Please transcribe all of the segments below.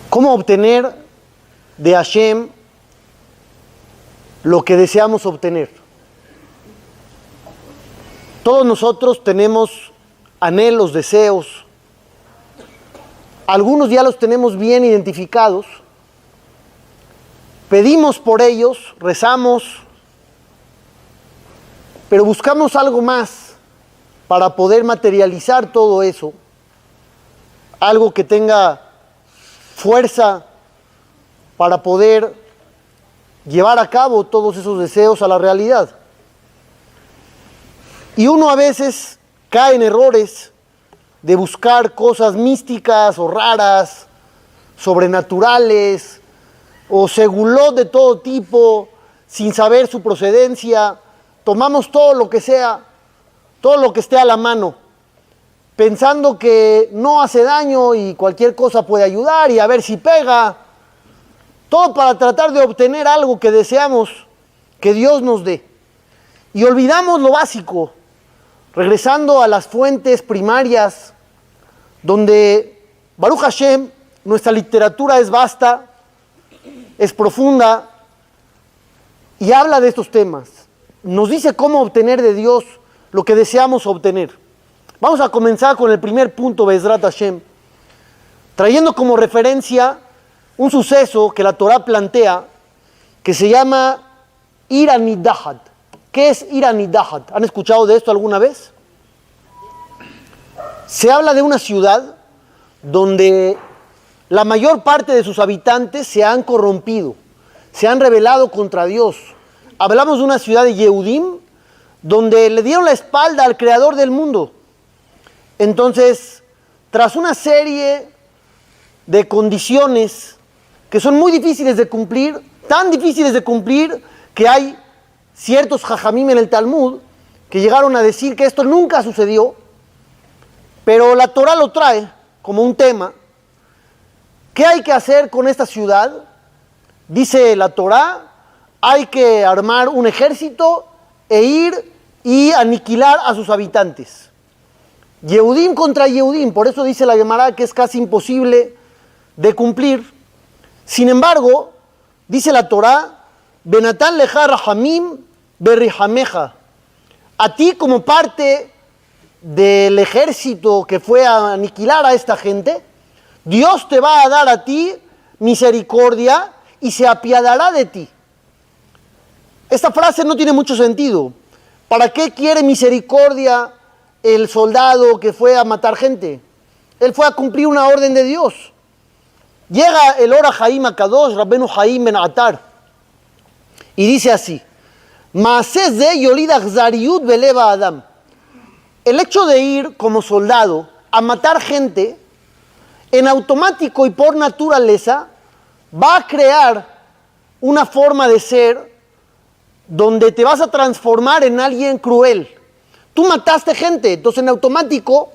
¿Cómo obtener de Hashem lo que deseamos obtener? Todos nosotros tenemos anhelos, deseos. Algunos ya los tenemos bien identificados. Pedimos por ellos, rezamos, pero buscamos algo más para poder materializar todo eso. Algo que tenga fuerza para poder llevar a cabo todos esos deseos a la realidad. Y uno a veces cae en errores de buscar cosas místicas o raras, sobrenaturales, o segulot de todo tipo, sin saber su procedencia. Tomamos todo lo que sea, todo lo que esté a la mano, pensando que no hace daño y cualquier cosa puede ayudar y a ver si pega. Todo para tratar de obtener algo que deseamos que Dios nos dé. Y olvidamos lo básico, regresando a las fuentes primarias, donde Baruch Hashem, nuestra literatura es vasta, es profunda y habla de estos temas. Nos dice cómo obtener de Dios lo que deseamos obtener. Vamos a comenzar con el primer punto, Be'ezrat Hashem, trayendo como referencia un suceso que la Torah plantea, que se llama Ir Anidahat. ¿Qué es Ir Anidahat? ¿Han escuchado de esto alguna vez? Se habla de una ciudad donde la mayor parte de sus habitantes se han corrompido, se han rebelado contra Dios. Hablamos de una ciudad de Yehudim, donde le dieron la espalda al creador del mundo. Entonces, tras una serie de condiciones que son muy difíciles de cumplir, tan difíciles de cumplir que hay ciertos jajamim en el Talmud que llegaron a decir que esto nunca sucedió, pero la Torah lo trae como un tema. ¿Qué hay que hacer con esta ciudad? Dice la Torah, hay que armar un ejército e ir y aniquilar a sus habitantes. Yehudim contra Yehudim, por eso dice la Gemara que es casi imposible de cumplir. Sin embargo, dice la Torah, Benatán leja rahamim berrihameja. A ti como parte del ejército que fue a aniquilar a esta gente, Dios te va a dar a ti misericordia y se apiadará de ti. Esta frase no tiene mucho sentido. ¿Para qué quiere misericordia el soldado que fue a matar gente? Él fue a cumplir una orden de Dios. Llega el Or HaHaim HaKadosh, Rabbeinu Haim Ben Atar, y dice así, Maaseh ze yolid achzariyut beleva Adam. El hecho de ir como soldado a matar gente, en automático y por naturaleza, va a crear una forma de ser donde te vas a transformar en alguien cruel. Tú mataste gente, entonces en automático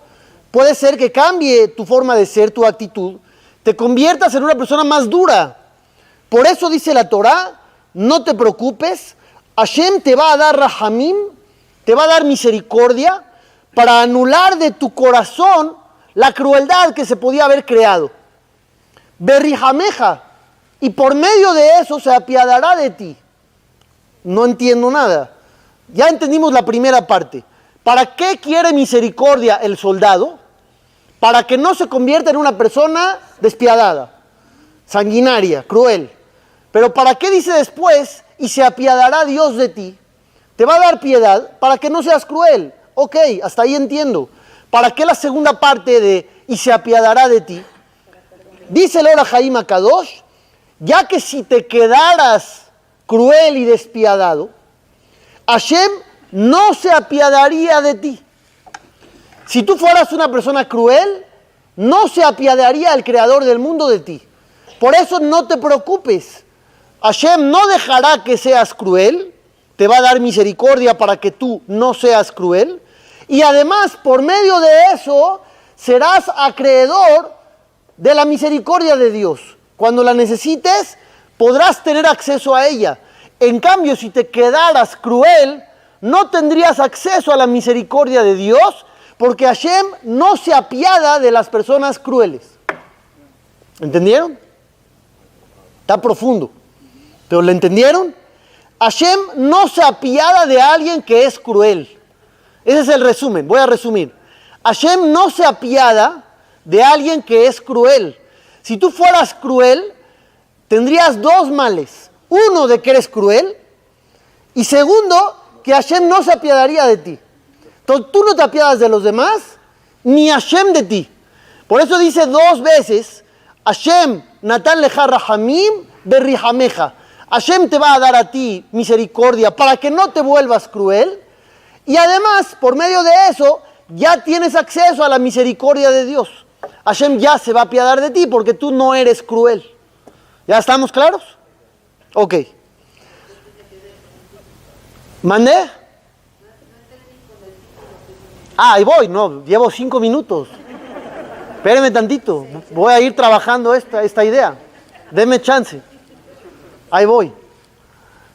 puede ser que cambie tu forma de ser, tu actitud, te conviertas en una persona más dura. Por eso dice la Torah, no te preocupes, Hashem te va a dar rahamim, te va a dar misericordia para anular de tu corazón la crueldad que se podía haber creado. Berrihameja, y por medio de eso se apiadará de ti. No entiendo nada. Ya entendimos la primera parte. ¿Para qué quiere misericordia el soldado? Para que no se convierta en una persona despiadada, sanguinaria, cruel. Pero ¿para qué dice después, y se apiadará Dios de ti? Te va a dar piedad para que no seas cruel. Ok, hasta ahí entiendo. ¿Para qué la segunda parte de, y se apiadará de ti? Dice el Or HaHaim HaKadosh, ya que si te quedaras cruel y despiadado, Hashem no se apiadaría de ti. Si tú fueras una persona cruel, no se apiadaría el creador del mundo de ti. Por eso no te preocupes. Hashem no dejará que seas cruel, te va a dar misericordia para que tú no seas cruel. Y además, por medio de eso, serás acreedor de la misericordia de Dios. Cuando la necesites, podrás tener acceso a ella. En cambio, si te quedaras cruel, no tendrías acceso a la misericordia de Dios, porque Hashem no se apiada de las personas crueles. ¿Entendieron? Está profundo. ¿Pero le entendieron? Hashem no se apiada de alguien que es cruel. Ese es el resumen. Voy a resumir. Hashem no se apiada de alguien que es cruel. Si tú fueras cruel, tendrías dos males. Uno, de que eres cruel. Y segundo, que Hashem no se apiadaría de ti. Entonces, tú no te apiadas de los demás, ni Hashem de ti. Por eso dice dos veces, Hashem natan leja rahamim berrihameja. Hashem te va a dar a ti misericordia para que no te vuelvas cruel. Y además, por medio de eso, ya tienes acceso a la misericordia de Dios. Hashem ya se va a apiadar de ti porque tú no eres cruel. ¿Ya estamos claros? Ok. ¿Mandé? Ahí voy, no, llevo 5 minutos. Espéreme tantito, voy a ir trabajando esta idea. Deme chance. Ahí voy.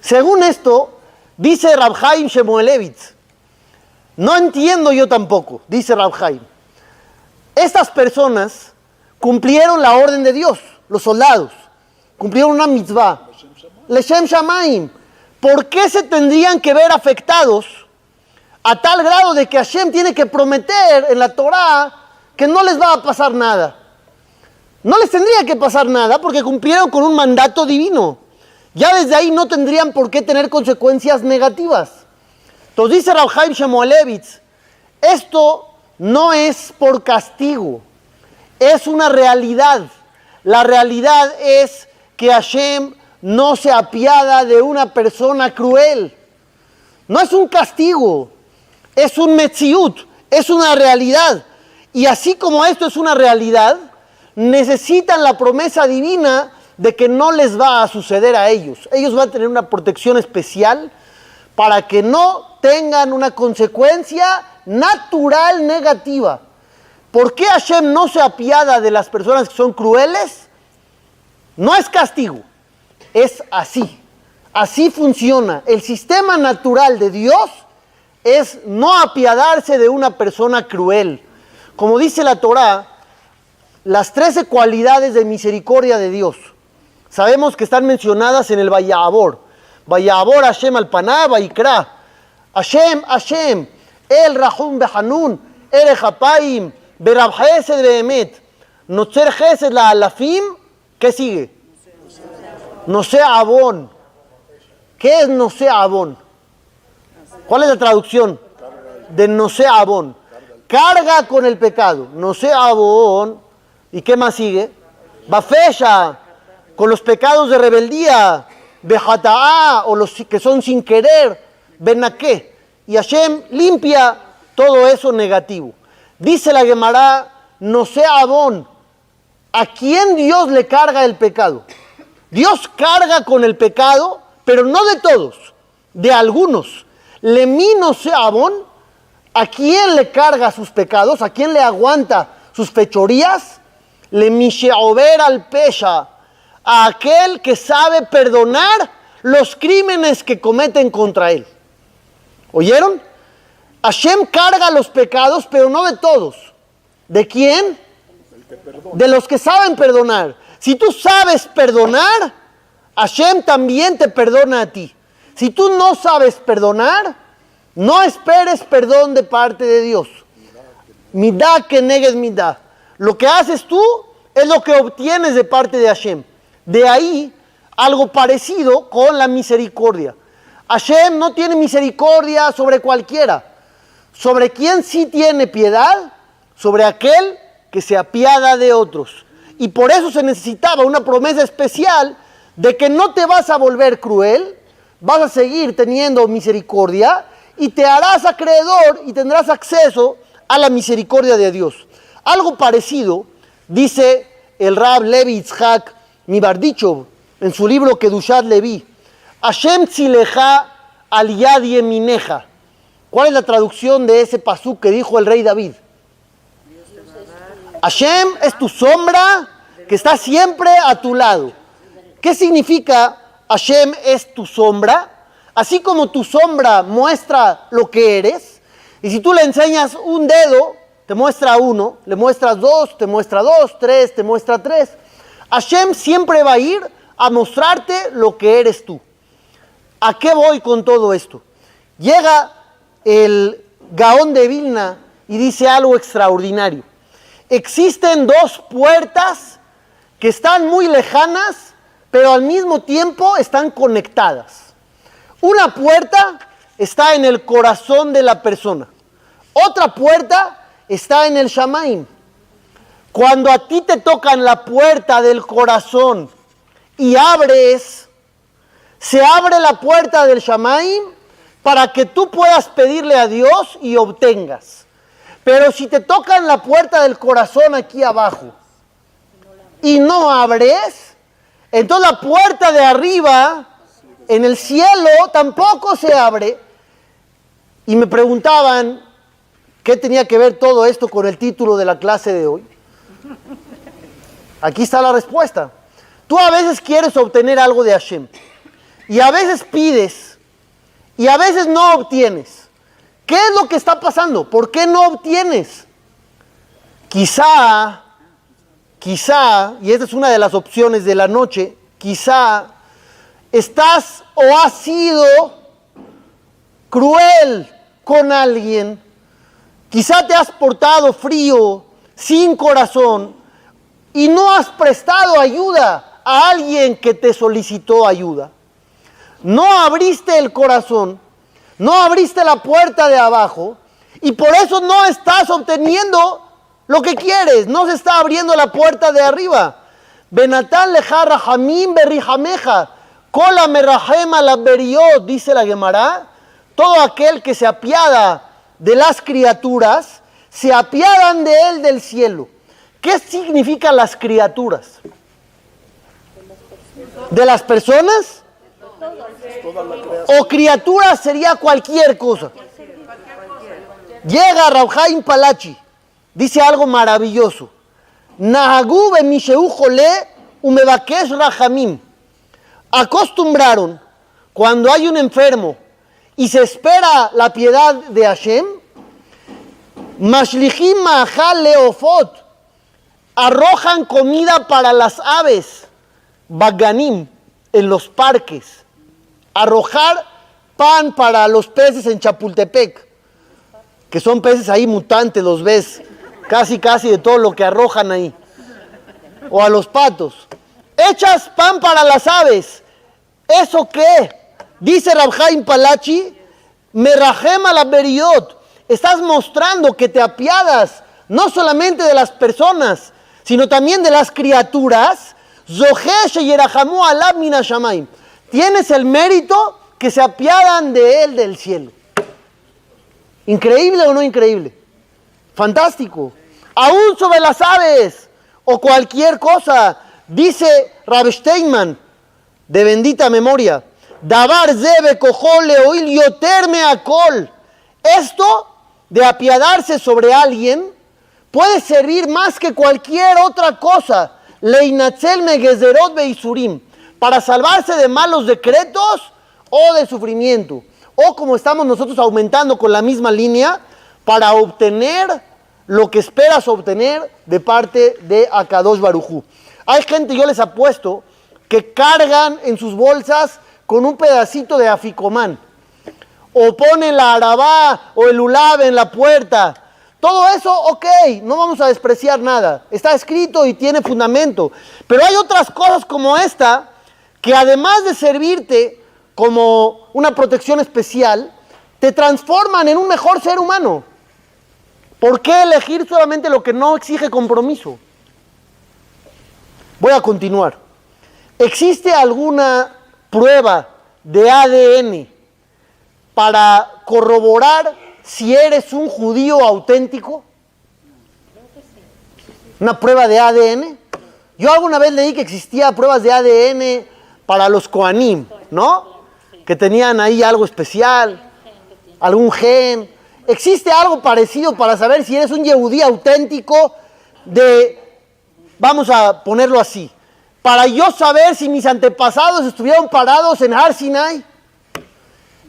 Según esto, dice Rab Chaim Shemuelevitz, no entiendo yo tampoco, dice Rab Chaim. Estas personas cumplieron la orden de Dios, los soldados, cumplieron una mitzvah, Leshem Shamaim. ¿Por qué se tendrían que ver afectados a tal grado de que Hashem tiene que prometer en la Torah que no les va a pasar nada? No les tendría que pasar nada porque cumplieron con un mandato divino. Ya desde ahí no tendrían por qué tener consecuencias negativas. Entonces dice Rab Chaim Shemuelevitz, esto no es por castigo, es una realidad. La realidad es que Hashem no se apiada de una persona cruel. No es un castigo, es un metziut, es una realidad. Y así como esto es una realidad, necesitan la promesa divina de que no les va a suceder a ellos. Ellos van a tener una protección especial para que no tengan una consecuencia natural negativa. ¿Por qué Hashem no se apiada de las personas que son crueles? No es castigo, es así. Así funciona. El sistema natural de Dios es no apiadarse de una persona cruel. Como dice la Torá, las 13 cualidades de misericordia de Dios, sabemos que están mencionadas en el Vayabor. Vayabor Hashem al Paná, Vayikra. Hashem, Hashem, El Rahum Behanun, El Echapaim, Berab Chesed Behemet, Notzer Chesed la Alafim. ¿Qué sigue? Nosé Abón. ¿Qué es Nosé Abón? ¿Cuál es la traducción de Nosé Abón? Carga con el pecado. Nosé Abón. ¿Y qué más sigue? Bafesha, con los pecados de rebeldía. Bejataá, o los que son sin querer. Benaké. Y Hashem limpia todo eso negativo. Dice la Gemara, Nosé Abón. ¿A quién Dios le carga el pecado? Dios carga con el pecado, pero no de todos, de algunos. Lemí Nosé Abón, ¿a quién le carga sus pecados? ¿A quién le aguanta sus fechorías? Lemí Sheober al Pesha, a aquel que sabe perdonar los crímenes que cometen contra él. ¿Oyeron? Hashem carga los pecados, pero no de todos. ¿De quién? De los que saben perdonar. Si tú sabes perdonar, Hashem también te perdona a ti. Si tú no sabes perdonar, no esperes perdón de parte de Dios. Midá que negues midá. Lo que haces tú es lo que obtienes de parte de Hashem. De ahí algo parecido con la misericordia. Hashem no tiene misericordia sobre cualquiera. ¿Sobre quién sí tiene piedad? Sobre aquel que se apiada de otros. Y por eso se necesitaba una promesa especial de que no te vas a volver cruel, vas a seguir teniendo misericordia y te harás acreedor y tendrás acceso a la misericordia de Dios. Algo parecido dice el Rab Levi Yitzhak Mibardichov en su libro Kedushat Levi. Hashem tzileja al yad yemineja. ¿Cuál es la traducción de ese pasuk que dijo el rey David? Hashem es tu sombra que está siempre a tu lado. ¿Qué significa Hashem es tu sombra? Así como tu sombra muestra lo que eres, y si tú le enseñas un dedo, te muestra uno, le muestras dos, te muestra dos, tres, te muestra tres. Hashem siempre va a ir a mostrarte lo que eres tú. ¿A qué voy con todo esto? Llega el Gaón de Vilna y dice algo extraordinario. Existen dos puertas que están muy lejanas, pero al mismo tiempo están conectadas. Una puerta está en el corazón de la persona. Otra puerta está en el Shamaim. Cuando a ti te tocan la puerta del corazón y abres, se abre la puerta del Shamaim para que tú puedas pedirle a Dios y obtengas. Pero si te tocan la puerta del corazón aquí abajo y no abres, entonces la puerta de arriba en el cielo tampoco se abre. Y me preguntaban qué tenía que ver todo esto con el título de la clase de hoy. Aquí está la respuesta. Tú a veces quieres obtener algo de Hashem y a veces pides y a veces no obtienes. ¿Qué es lo que está pasando? ¿Por qué no obtienes? Quizá, y esta es una de las opciones de la noche, quizá estás o has sido cruel con alguien, quizá te has portado frío, sin corazón, y no has prestado ayuda a alguien que te solicitó ayuda. No abriste el corazón, no abriste la puerta de abajo, y por eso no estás obteniendo lo que quieres, no se está abriendo la puerta de arriba. Benatán leja rahamim berrihameja, kola merahema la beriot, dice la Gemara. Todo aquel que se apiada de las criaturas, se apiadan de él del cielo. ¿Qué significan las criaturas? ¿De las personas? O criaturas sería cualquier cosa. Llega Rav Chaim Palachi, dice algo maravilloso. Nahagu bemisheu jole umebakesh rahamim. Acostumbraron, cuando hay un enfermo y se espera la piedad de Hashem, mashlichim ma'achal leofot, arrojan comida para las aves, baganim, en los parques, arrojar pan para los peces en Chapultepec, que son peces ahí mutantes, los ves, casi de todo lo que arrojan ahí, o a los patos. Echas pan para las aves, ¿eso qué? Dice Rav Chaim Palachi, merahem la beriot, estás mostrando que te apiadas no solamente de las personas, sino también de las criaturas. Tienes el mérito que se apiadan de él del cielo. ¿Increíble o no increíble? Fantástico. Aún sobre las aves o cualquier cosa, dice Rav Steinman, de bendita memoria, Davar zebe kojole oil yoterme akol. Esto de apiadarse sobre alguien puede servir más que cualquier otra cosa, leinatzel megezerot beisurim, para salvarse de malos decretos o de sufrimiento, o como estamos nosotros aumentando con la misma línea, para obtener lo que esperas obtener de parte de Akadosh Baruj Hu. Hay gente, yo les apuesto, que cargan en sus bolsas con un pedacito de aficomán, o ponen la arabá o el ulab en la puerta. Todo eso, ok, no vamos a despreciar nada, está escrito y tiene fundamento, pero hay otras cosas como esta, que además de servirte como una protección especial, te transforman en un mejor ser humano. ¿Por qué elegir solamente lo que no exige compromiso? Voy a continuar. ¿Existe alguna prueba de ADN para corroborar si eres un judío auténtico? ¿Una prueba de ADN? Yo alguna vez leí que existía pruebas de ADN para los Kohanim, ¿no? Que tenían ahí algo especial, algún gen. ¿Existe algo parecido para saber si eres un yehudí auténtico vamos a ponerlo así, para yo saber si mis antepasados estuvieron parados en Har Sinai?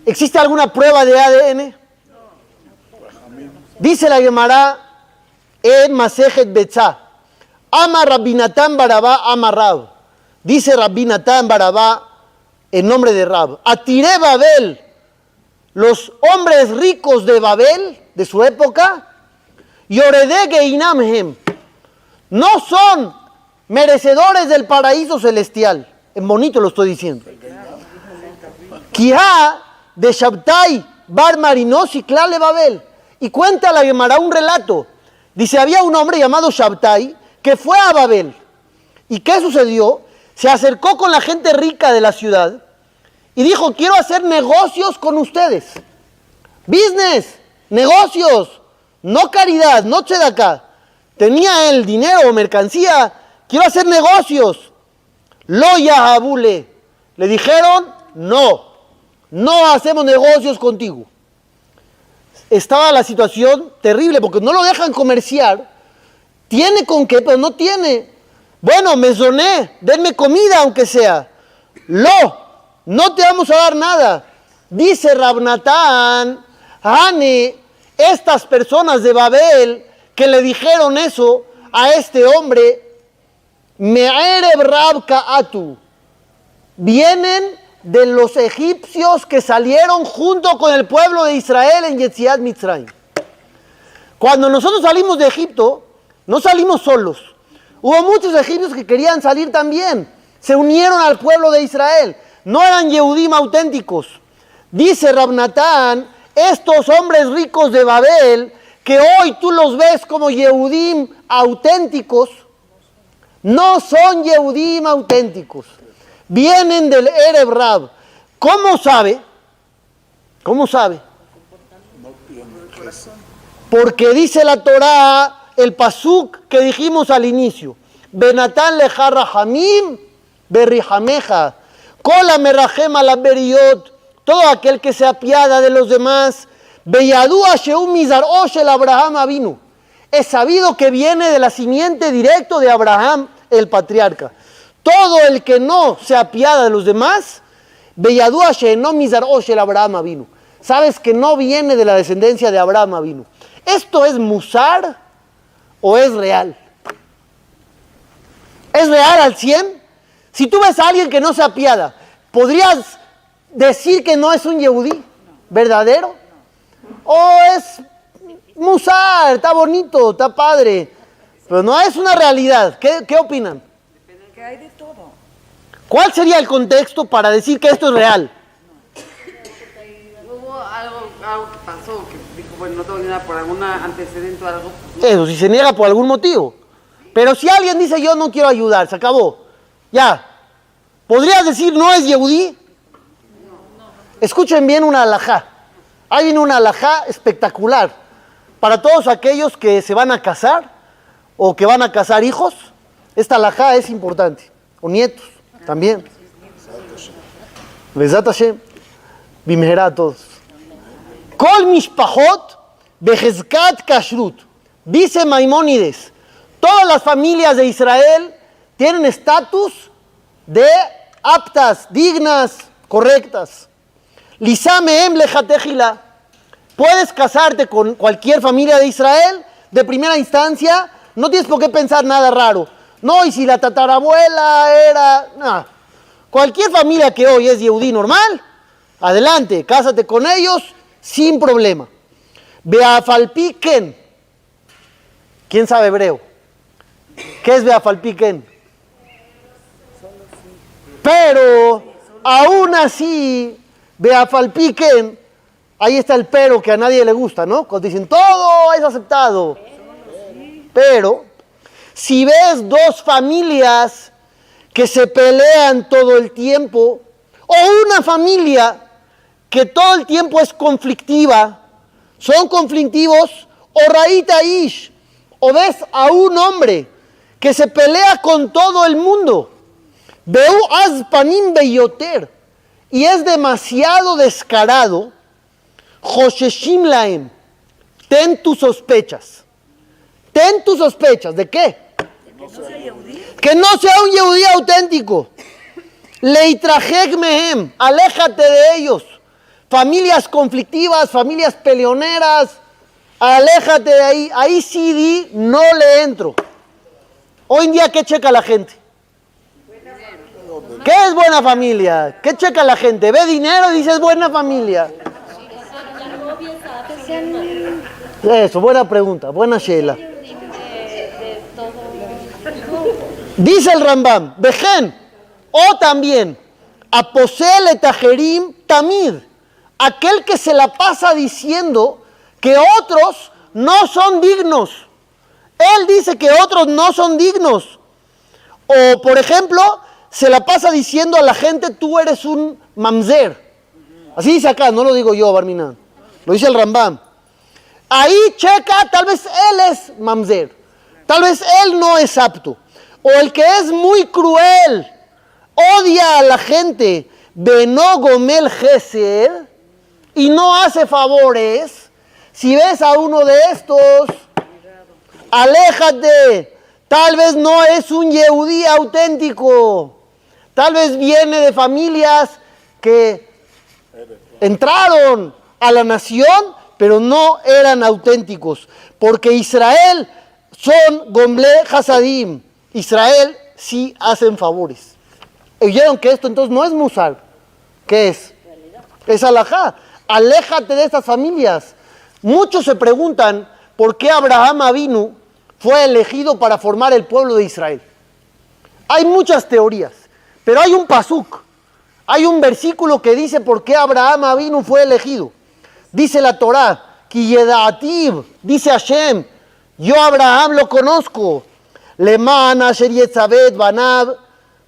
¿Existe alguna prueba de ADN? Dice la Gemara en Masejet Betzá, Amar Rabbi Natan Barabá Amar Rab, Dice Rabbi Natán Barabá, en nombre de Rab, Atiré Babel, los hombres ricos de Babel, de su época, Yoredé Geinamhem, no son merecedores del paraíso celestial. En bonito lo estoy diciendo. Kihá de Shabtai Bar Marinos y Clale Babel. Y cuenta la Gemara un relato. Dice, había un hombre llamado Shabtai que fue a Babel. ¿Y qué sucedió? Se acercó con la gente rica de la ciudad y dijo, quiero hacer negocios con ustedes. Business, negocios, no caridad, no tzedakah. Tenía él dinero o mercancía, quiero hacer negocios. Lo yahabule. Le dijeron, no hacemos negocios contigo. Estaba la situación terrible porque no lo dejan comerciar. Tiene con qué, pero no tiene. Bueno, me soné, denme comida aunque sea. No te vamos a dar nada. Dice Rab Natán, Hane, estas personas de Babel que le dijeron eso a este hombre, Me'ereb Rab Ka'atu, vienen de los egipcios que salieron junto con el pueblo de Israel en Yetziat Mitzrayim. Cuando nosotros salimos de Egipto, no salimos solos. Hubo muchos egipcios que querían salir también. Se unieron al pueblo de Israel. No eran Yehudim auténticos. Dice Rab Natán, estos hombres ricos de Babel, que hoy tú los ves como Yehudim auténticos, no son Yehudim auténticos. Vienen del Ereb Rab. ¿Cómo sabe? ¿Cómo sabe? Porque dice la Torá, el pasuk que dijimos al inicio, Benatán leja rahamim berrihameja, kola merahem ala beriot, todo aquel que se apiada de los demás, beyadú asheum mizar oshel Abraham avinu, es sabido que viene de la simiente directo de Abraham, el patriarca. Todo el que no se apiada de los demás, beyadú ashenom mizar oshel Abraham avinu, sabes que no viene de la descendencia de Abraham avinu. ¿Esto es musar o es real? ¿Es real al 100? Si tú ves a alguien que no se apiada, ¿podrías decir que no es un yehudí verdadero? ¿O es musar, está bonito, está padre, pero no es una realidad? ¿Qué opinan? Que hay de todo. ¿Cuál sería el contexto para decir que esto es real? Hubo algo que pasó, que dijo, bueno, no tengo ni nada por algún antecedente o algo. Eso, si se niega por algún motivo. Pero si alguien dice, yo no quiero ayudar, se acabó. Ya. ¿Podrías decir, no es yehudí? Escuchen bien una alajá. Ahí viene una alajá espectacular. Para todos aquellos que se van a casar o que van a casar hijos, esta alajá es importante. O nietos, también. Bezat Hashem. Bimherá a todos. Kol mishpachot behezkat kashrut. Dice Maimónides, todas las familias de Israel tienen estatus de aptas, dignas, correctas. Lisameem lejatejila. Puedes casarte con cualquier familia de Israel de primera instancia, no tienes por qué pensar nada raro. No, y si la tatarabuela era... No. Cualquier familia que hoy es yehudí normal, adelante, cásate con ellos sin problema. Beafalpiken. ¿Quién sabe hebreo? ¿Qué es Beafalpiken? Pero, aún así, Beafalpiken, ahí está el pero que a nadie le gusta, ¿no? Cuando dicen, todo es aceptado. Pero, si ves dos familias que se pelean todo el tiempo, o una familia que todo el tiempo es conflictiva, son conflictivos, o raíta ish, o ves a un hombre que se pelea con todo el mundo, veu azpanim beyoter, y es demasiado descarado, josheshim laem, ten tus sospechas. Ten tus sospechas, ¿de qué? Que no sea un yehudí auténtico. Leitrajek mehem, aléjate de ellos. Familias conflictivas, familias peleoneras, aléjate de ahí. Ahí sí di, no le entro. Hoy en día, ¿qué checa la gente? ¿Qué es buena familia? ¿Qué checa la gente? ¿Ve dinero y dice es buena familia? Eso, buena pregunta, buena Sheila. Dice el Rambam, Vejen, o también, Aposel etajerim tamid, aquel que se la pasa diciendo que otros no son dignos. Él dice que otros no son dignos. O, por ejemplo, se la pasa diciendo a la gente, tú eres un mamzer. Así dice acá, no lo digo yo, Barminan. Lo dice el Rambam. Ahí checa, tal vez él es mamzer. Tal vez él no es apto. O el que es muy cruel, odia a la gente, Beno Gomel Gesed, y no hace favores. Si ves a uno de estos, aléjate. Tal vez no es un Yehudí auténtico. Tal vez viene de familias que entraron a la nación, pero no eran auténticos. Porque Israel son Gomle Hasadim. Israel sí hacen favores. ¿Oyeron que esto entonces no es musar? ¿Qué es? Es alajá. Aléjate de estas familias. Muchos se preguntan por qué Abraham Avinu fue elegido para formar el pueblo de Israel. Hay muchas teorías, pero hay un pasuk, hay un versículo que dice por qué Abraham Avinu fue elegido. Dice la Torá, Ki yeda'ativ, dice Hashem, yo Abraham lo conozco, Leman asher yetzabet banav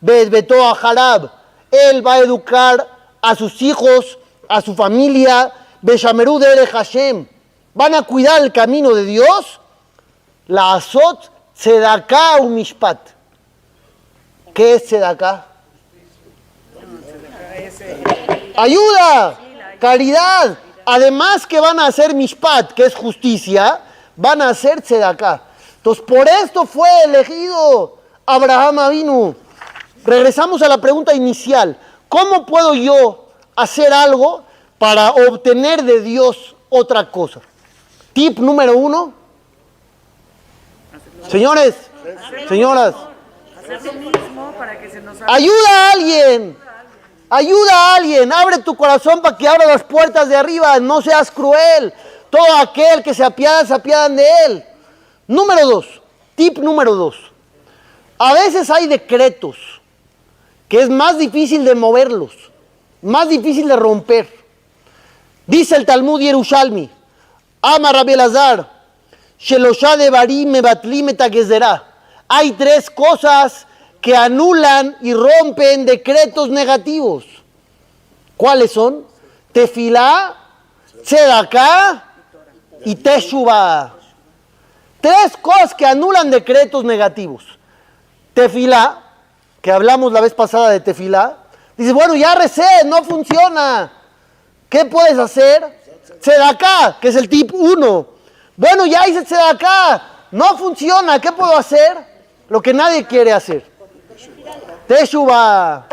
beto aharab, él va a educar a sus hijos, a su familia, beshameru derech Hashem, van a cuidar el camino de Dios. La azot tzedaká u mishpat. ¿Qué es tzedaká? Ayuda, caridad. Además que van a hacer mishpat, que es justicia, van a hacer tzedaká. Entonces por esto fue elegido Abraham Avinu. Regresamos a la pregunta inicial. ¿Cómo puedo yo hacer algo para obtener de Dios otra cosa? Tip número 1. Señores, señoras, ayuda a alguien, abre tu corazón para que abra las puertas de arriba, no seas cruel, todo aquel que se apiadan de él. Número 2, tip número 2, a veces hay decretos que es más difícil de moverlos, más difícil de romper. Dice el Talmud Yerushalmi, Amar Rabbi Elazar, hay 3 cosas que anulan y rompen decretos negativos. ¿Cuáles son? Tefilá, tzedaká y teshuvá. 3 cosas que anulan decretos negativos. Tefilá, que hablamos la vez pasada de tefilá. Dice, bueno, ya recé, no funciona. ¿Qué puedes hacer? Tzedaká, que es el tip 1. Bueno, ya hice tzedaká, no funciona, ¿qué puedo hacer? Lo que nadie quiere hacer. Teshuvá.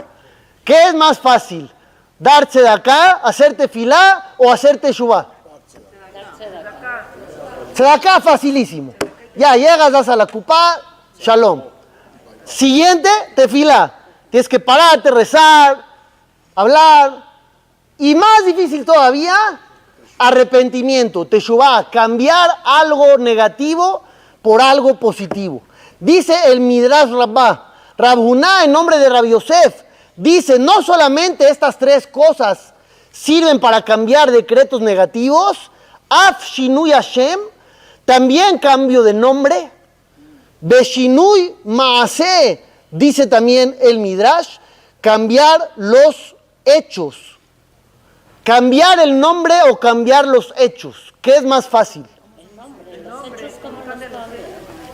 ¿Qué es más fácil? ¿Dar tzedaká, hacer tefilá o hacer teshuvá? Tzedaká facilísimo. Ya llegas, das a la cupá, shalom. Siguiente, tefilá. Tienes que pararte, rezar, hablar. Y más difícil todavía, arrepentimiento, teshuvá, cambiar algo negativo por algo positivo. Dice el Midrash Rabbah, Rab Huná en nombre de Rabbi Yosef, dice, no solamente estas 3 cosas sirven para cambiar decretos negativos, af shinui Hashem, también cambio de nombre, beshinui maaseh, dice también el Midrash, cambiar los hechos. ¿Cambiar el nombre o cambiar los hechos? ¿Qué es más fácil?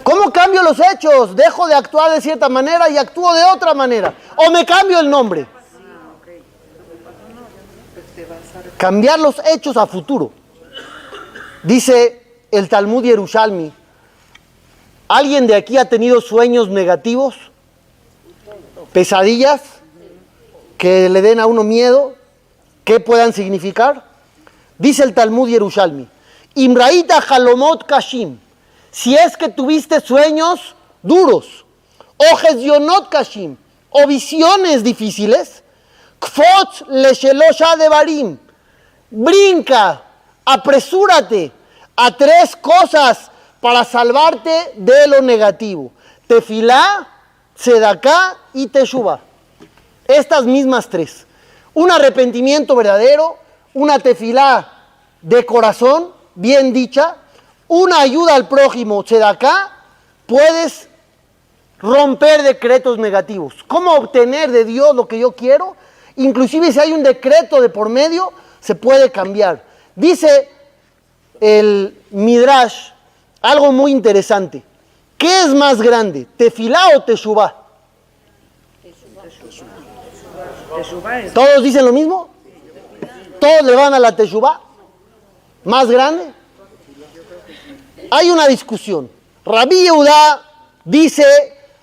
¿Cómo cambio los hechos? Dejo de actuar de cierta manera y actúo de otra manera. ¿O me cambio el nombre? Cambiar los hechos a futuro. Dice el Talmud Yerushalmi, ¿alguien de aquí ha tenido sueños negativos? ¿Pesadillas? ¿Que le den a uno miedo? ¿Qué puedan significar? Dice el Talmud Yerushalmi, Imraita Halomot Kashim, si es que tuviste sueños duros, o Hezionot Kashim, o visiones difíciles, kfotz leshelosha devarim, brinca, apresúrate a 3 cosas para salvarte de lo negativo: tefilá, tzedaká y teshuvá. Estas mismas 3. Un arrepentimiento verdadero, una tefilá de corazón, bien dicha, una ayuda al prójimo, tzedaká. Puedes romper decretos negativos. ¿Cómo obtener de Dios lo que yo quiero? Inclusive si hay un decreto de por medio, se puede cambiar. Dice el Midrash algo muy interesante. ¿Qué es más grande, tefilá o teshuvá? ¿Todos dicen lo mismo? ¿Todos le van a la teshuvá? ¿Más grande? Hay una discusión. Rabí Yehudá dice,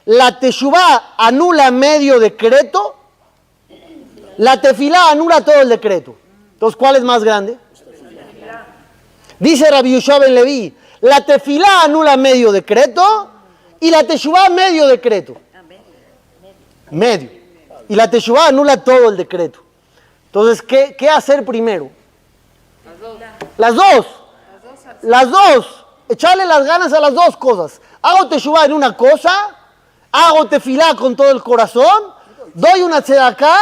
la teshuvá anula medio decreto, la tefilá anula todo el decreto. Entonces, ¿cuál es más grande? Dice Rabbi Yoshua ben Leví, la tefilá anula medio decreto y la teshuvá medio decreto. Medio. Y la teshuvá anula todo el decreto. Entonces, ¿qué hacer primero? Las dos. Las dos. Echarle las ganas a las 2 cosas. Hago teshuvá en una cosa, hago tefilá con todo el corazón, doy una tzedaká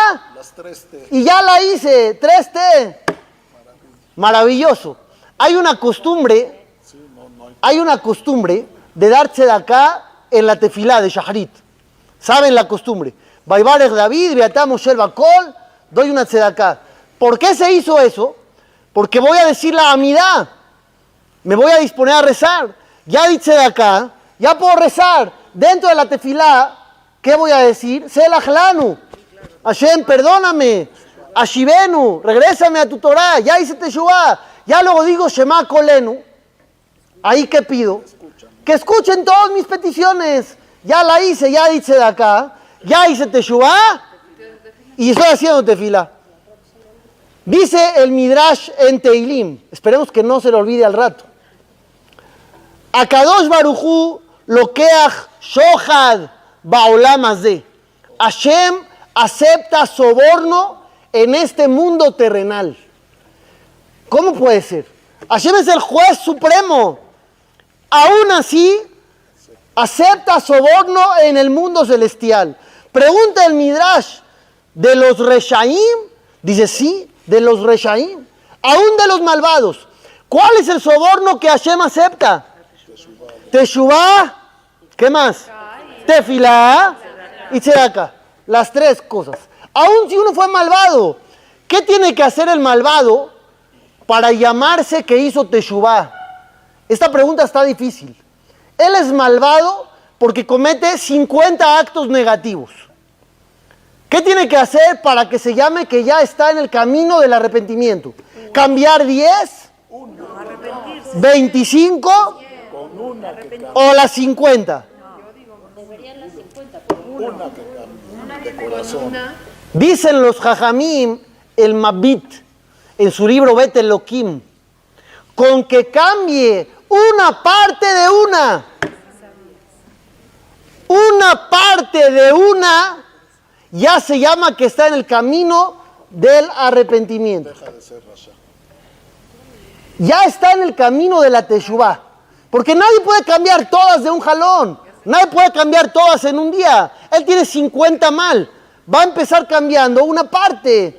y ya la hice. 3T. Maravilloso. Hay una costumbre de dar tzedaká en la tefilá de Shaharit. ¿Saben la costumbre? Vaivarech David, Beatá Moshe Bakol, doy una tzedaká. ¿Por qué se hizo eso? Porque voy a decir la amidá. Me voy a disponer a rezar. Ya di tzedaká, ya puedo rezar. Dentro de la tefilá, ¿qué voy a decir? Selach lanu. Hashem, perdóname. Ashivenu, regrésame a tu Torah. Ya hice teshuvá. Ya luego digo Shema kolenu. Ahí que pido. Que escuchen todas mis peticiones. Ya la hice, ya di tzedaká, ya hice teshuvá y estoy haciendo tefilá. Dice el Midrash en Teilim, esperemos que no se lo olvide al rato. Akadosh Baruj Hu lokeach shohad ba'olam hazeh. Hashem acepta soborno en este mundo terrenal. ¿Cómo puede ser? Hashem es el juez supremo. Aún así, acepta soborno en el mundo celestial. Pregunta el Midrash, ¿de los Reshaim? Dice sí, de los Reshaim. Aún de los malvados. ¿Cuál es el soborno que Hashem acepta? Teshuvá, ¿qué más? Tefilá y tzedaká. Las 3 cosas. Aún si uno fue malvado, ¿qué tiene que hacer el malvado para llamarse que hizo teshuvá? Esta pregunta está difícil. Él es malvado porque comete 50 actos negativos. ¿Qué tiene que hacer para que se llame que ya está en el camino del arrepentimiento? ¿Cambiar 10? 25 o las 50. Dicen los Jajamim, el Mabit, en su libro Bet Elohim, con que cambie una parte de una, ya se llama que está en el camino del arrepentimiento. Ya está en el camino de la teshuvá. Porque nadie puede cambiar todas de un jalón. Nadie puede cambiar todas en un día. Él tiene 50 mal. Va a empezar cambiando una parte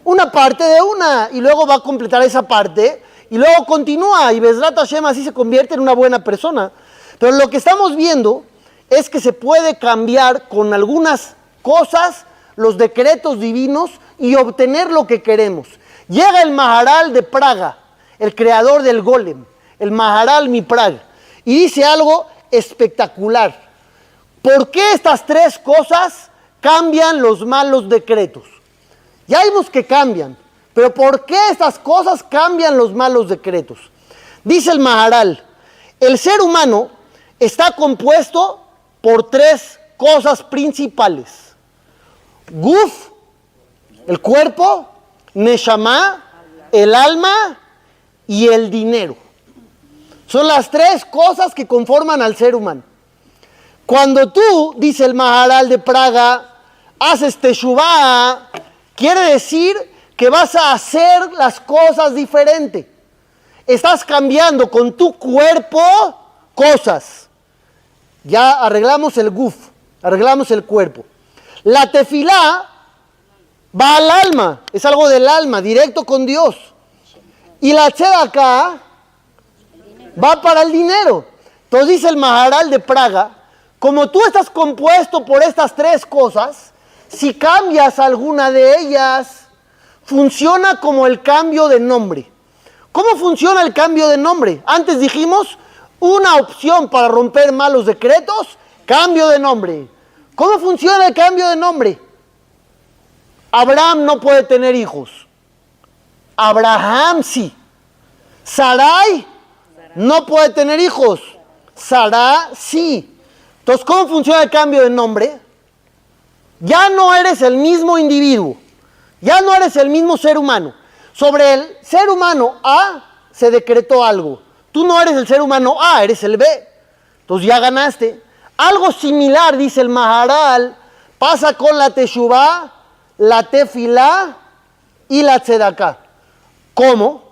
de una, y luego va a completar esa parte, y luego continúa, y Bezrat Hashem así se convierte en una buena persona. Pero lo que estamos viendo es que se puede cambiar con algunas cosas los decretos divinos y obtener lo que queremos. Llega el Maharal de Praga, el creador del Golem, el Maharal Miprag, y dice algo espectacular. ¿Por qué estas 3 cosas cambian los malos decretos? Ya vimos que cambian, pero ¿por qué estas cosas cambian los malos decretos? Dice el Maharal, el ser humano está compuesto por 3 cosas principales. Guf, el cuerpo, Neshama, el alma y el dinero. Son las 3 cosas que conforman al ser humano. Cuando tú, dice el Maharal de Praga, haces teshuvá, quiere decir que vas a hacer las cosas diferente. Estás cambiando con tu cuerpo cosas. Ya arreglamos el guf, arreglamos el cuerpo. La tefilá va al alma, es algo del alma, directo con Dios. Y la tzedaká va para el dinero. Entonces dice el Maharal de Praga, como tú estás compuesto por estas tres cosas, si cambias alguna de ellas, funciona como el cambio de nombre. ¿Cómo funciona el cambio de nombre? Antes dijimos, una opción para romper malos decretos, cambio de nombre. ¿Cómo funciona el cambio de nombre? Abraham no puede tener hijos. Abraham sí. Sarai no puede tener hijos. Sará sí. Entonces, ¿cómo funciona el cambio de nombre? Ya no eres el mismo individuo. Ya no eres el mismo ser humano. Sobre el ser humano A se decretó algo. Tú no eres el ser humano A, eres el B. Entonces ya ganaste. Algo similar, dice el Maharal, pasa con la teshuvá, la tefilá y la tzedaká. ¿Cómo?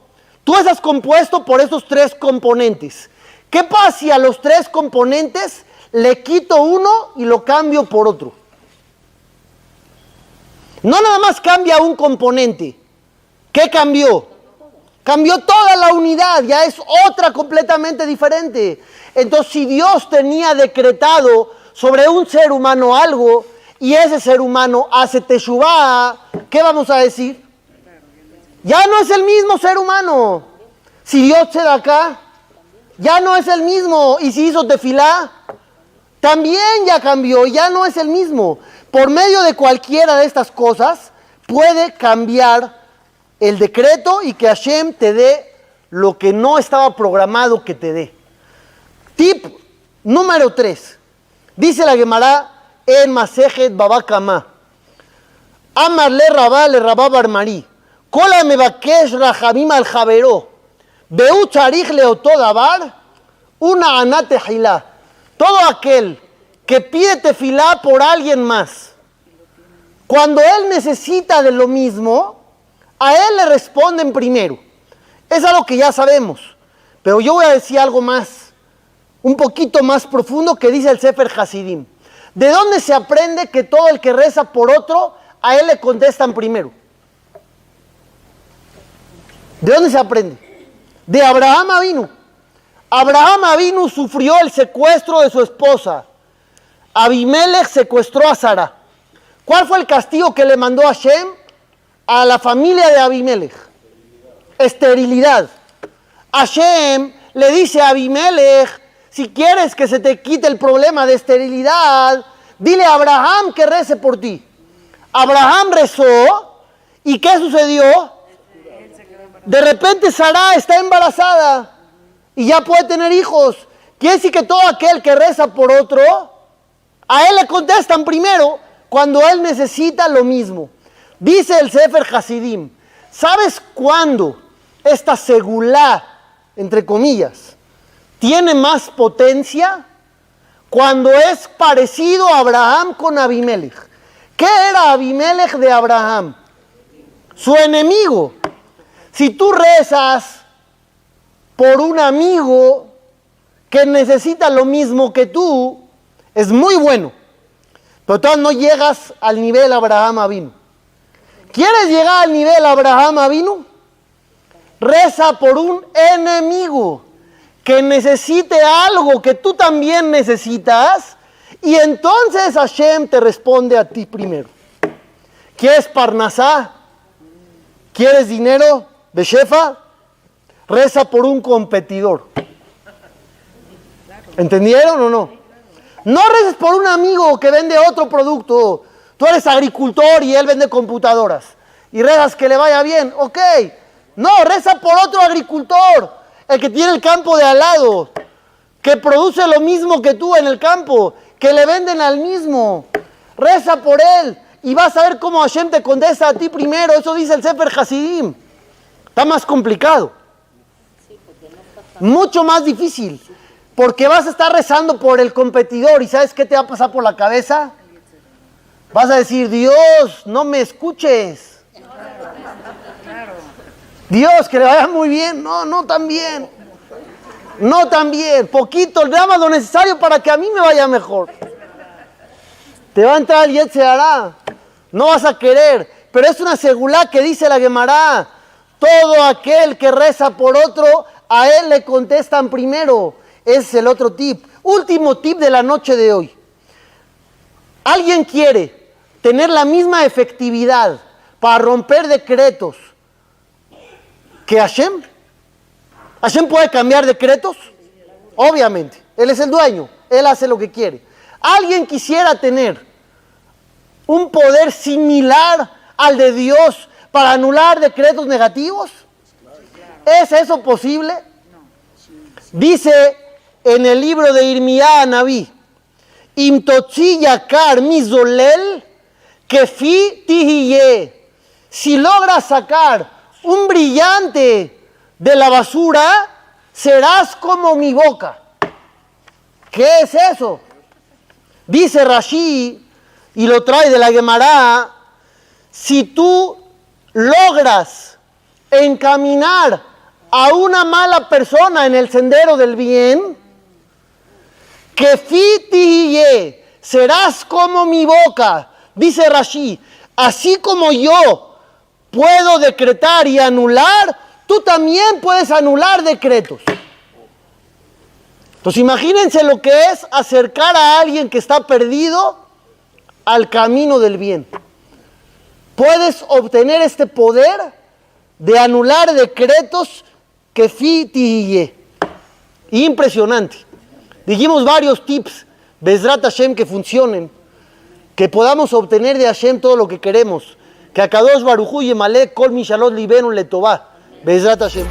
Tú estás compuesto por esos tres componentes. ¿Qué pasa si a los tres componentes le quito uno y lo cambio por otro? No nada más cambia un componente. ¿Qué cambió? Cambió toda la unidad, ya es otra completamente diferente. Entonces, si Dios tenía decretado sobre un ser humano algo, y ese ser humano hace teshuvá, ¿qué vamos a decir? Ya no es el mismo ser humano. Si Dios se da acá, ya no es el mismo. Y si hizo tefilá, también ya cambió, ya no es el mismo. Por medio de cualquiera de estas cosas, puede cambiar el decreto y que Hashem te dé lo que no estaba programado que te dé. Tip número 3. Dice la Gemara en Masejet Baba Kama. Amar le Rabá Barmarí. Kola mebakesh rahamim al javero. Beu charich leoto davar. Una anate hilá. Todo aquel que pide tefilá por alguien más, cuando él necesita de lo mismo, a él le responden primero. Es algo que ya sabemos. Pero yo voy a decir algo más, un poquito más profundo que dice el Sefer Hasidim. ¿De dónde se aprende que todo el que reza por otro, a él le contestan primero? ¿De dónde se aprende? De Abraham Avinu. Abraham Avinu sufrió el secuestro de su esposa. Abimelech secuestró a Sara. ¿Cuál fue el castigo que le mandó Hashem a la familia de Abimelech? Esterilidad. Hashem le dice a Abimelech, si quieres que se te quite el problema de esterilidad, dile a Abraham que rece por ti. Abraham rezó, ¿y qué sucedió? De repente Sara está embarazada y ya puede tener hijos. Quiere decir que todo aquel que reza por otro, a él le contestan primero cuando él necesita lo mismo. Dice el Sefer Hasidim, ¿sabes cuándo esta segulá, entre comillas, tiene más potencia? Cuando es parecido a Abraham con Abimelech. ¿Qué era Abimelech de Abraham? Su enemigo. Si tú rezas por un amigo que necesita lo mismo que tú, es muy bueno. Pero todavía no llegas al nivel Abraham Avinu. ¿Quieres llegar al nivel Abraham Avinu? Reza por un enemigo que necesite algo que tú también necesitas, y entonces Hashem te responde a ti primero. ¿Quieres parnasá? ¿Quieres dinero? Beshefa, reza por un competidor. ¿Entendieron o no? No reces por un amigo que vende otro producto. Tú eres agricultor y él vende computadoras. Y rezas que le vaya bien. Ok. No, reza por otro agricultor. El que tiene el campo de al lado. Que produce lo mismo que tú en el campo. Que le venden al mismo. Reza por él. Y vas a ver cómo Hashem te contesta a ti primero. Eso dice el Sefer Hasidim. Está más complicado. Mucho más difícil. Porque vas a estar rezando por el competidor. ¿Y sabes qué te va a pasar por la cabeza? Vas a decir, Dios, no me escuches. Dios, que le vaya muy bien. No, no tan bien. No tan bien. Poquito, nada más lo necesario para que a mí me vaya mejor. Te va a entrar el Yetzer Hará. No vas a querer. Pero es una segulá que dice la Gemara. Todo aquel que reza por otro, a él le contestan primero. Ese es el otro tip. Último tip de la noche de hoy. ¿Alguien quiere tener la misma efectividad para romper decretos que Hashem? ¿Hashem puede cambiar decretos? Obviamente. Él es el dueño. Él hace lo que quiere. ¿Alguien quisiera tener un poder similar al de Dios para anular decretos negativos? ¿Es eso posible? Dice en el libro de Irmiyá Anabí, Im totzi yakar mizolel kefi tihiyeh. Si logras sacar un brillante de la basura, serás como mi boca. ¿Qué es eso? Dice Rashi, y lo trae de la Gemara, si tú logras encaminar a una mala persona en el sendero del bien, que fitiye, serás como mi boca. Dice Rashi, así como yo puedo decretar y anular, tú también puedes anular decretos. Entonces imagínense lo que es acercar a alguien que está perdido al camino del bien. Puedes obtener este poder de anular decretos que fitiye. Impresionante. Dijimos varios tips, Bezrat Hashem, que funcionen, que podamos obtener de Hashem todo lo que queremos. Que Akadosh Baruj Hu Yemalek Kol Mishalot Libenu Letová. Bezrat Hashem.